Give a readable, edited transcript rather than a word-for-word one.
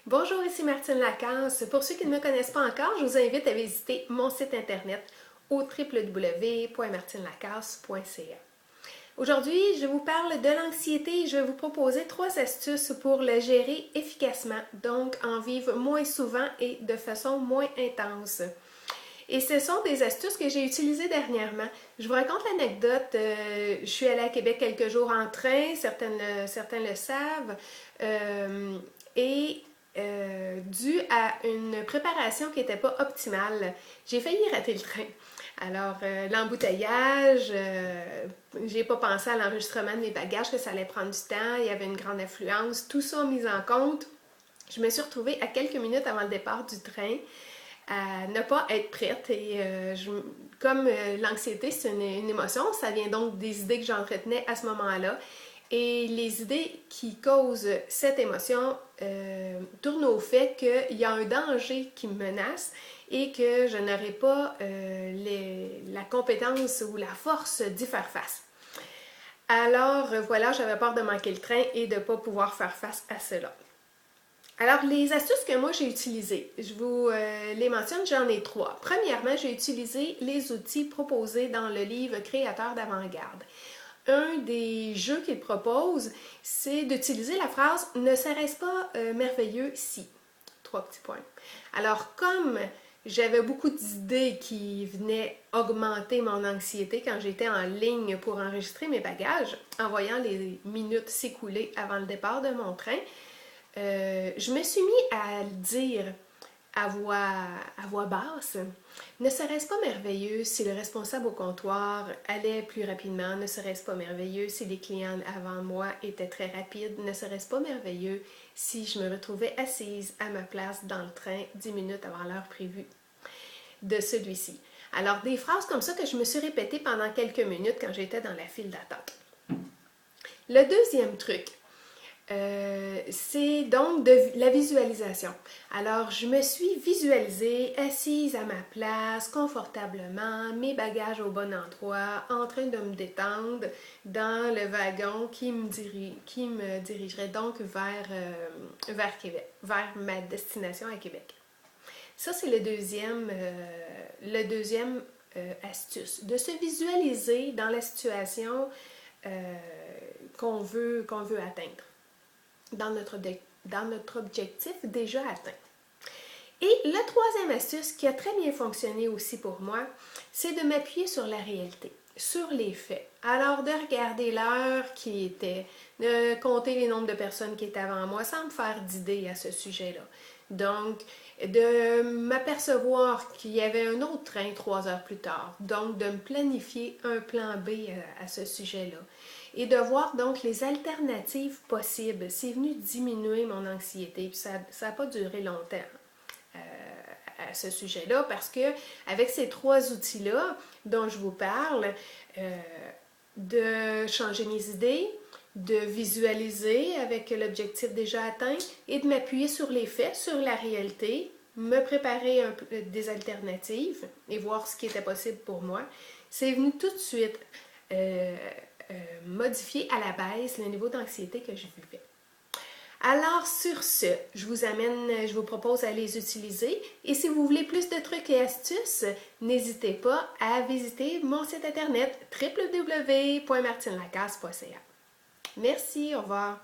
Bonjour, ici Martine Lacasse. Pour ceux qui ne me connaissent pas encore, je vous invite à visiter mon site internet au www.martinelacasse.ca. Aujourd'hui, je vous parle de l'anxiété et je vais vous proposer 3 astuces pour la gérer efficacement, donc en vivre moins souvent et de façon moins intense. Et ce sont des astuces que j'ai utilisées dernièrement. Je vous raconte l'anecdote. Je suis allée à Québec quelques jours en train, certains le savent, et dû à une préparation qui n'était pas optimale, j'ai failli rater le train. Alors, l'embouteillage, j'ai pas pensé à l'enregistrement de mes bagages, que ça allait prendre du temps, il y avait une grande affluence, tout ça mis en compte. Je me suis retrouvée à quelques minutes avant le départ du train à ne pas être prête et comme l'anxiété c'est une émotion, ça vient donc des idées que j'entretenais à ce moment-là et les idées qui causent cette émotion tournent au fait qu'il y a un danger qui me menace et que je n'aurai pas la compétence ou la force d'y faire face. Alors voilà, j'avais peur de manquer le train et de ne pas pouvoir faire face à cela. Alors, les astuces que moi j'ai utilisées, je vous les mentionne, j'en ai 3. Premièrement, j'ai utilisé les outils proposés dans le livre Créateurs d'avant-garde. Un des jeux qu'il propose, c'est d'utiliser la phrase « Ne serait-ce pas merveilleux si ». 3 petits points. Alors, comme j'avais beaucoup d'idées qui venaient augmenter mon anxiété quand j'étais en ligne pour enregistrer mes bagages, en voyant les minutes s'écouler avant le départ de mon train, je me suis mis à le dire à voix basse. Ne serait-ce pas merveilleux si le responsable au comptoir allait plus rapidement? Ne serait-ce pas merveilleux si les clients avant moi étaient très rapides? Ne serait-ce pas merveilleux si je me retrouvais assise à ma place dans le train 10 minutes avant l'heure prévue de celui-ci? Alors, des phrases comme ça que je me suis répétée pendant quelques minutes quand j'étais dans la file d'attente. Le deuxième truc, c'est donc de la visualisation. Alors, je me suis visualisée assise à ma place, confortablement, mes bagages au bon endroit, en train de me détendre dans le wagon qui me dirigerait donc vers Québec, vers ma destination à Québec. Ça, c'est le deuxième astuce, de se visualiser dans la situation qu'on veut atteindre. Dans notre objectif déjà atteint. Et la troisième astuce qui a très bien fonctionné aussi pour moi, c'est de m'appuyer sur la réalité, sur les faits. Alors de regarder l'heure qui était, de compter les nombres de personnes qui étaient avant moi sans me faire d'idées à ce sujet-là. Donc, de m'apercevoir qu'il y avait un autre train 3 heures plus tard. Donc, de me planifier un plan B à ce sujet-là. Et de voir donc les alternatives possibles. C'est venu diminuer mon anxiété. Puis ça n'a pas duré longtemps à ce sujet-là parce que avec ces 3 outils-là dont je vous parle, de changer mes idées, de visualiser avec l'objectif déjà atteint et de m'appuyer sur les faits, sur la réalité, me préparer des alternatives et voir ce qui était possible pour moi. C'est venu tout de suite modifier à la baisse le niveau d'anxiété que je vivais. Alors sur ce, je vous propose à les utiliser et si vous voulez plus de trucs et astuces, n'hésitez pas à visiter mon site internet www.martinelacasse.ca. Merci, au revoir.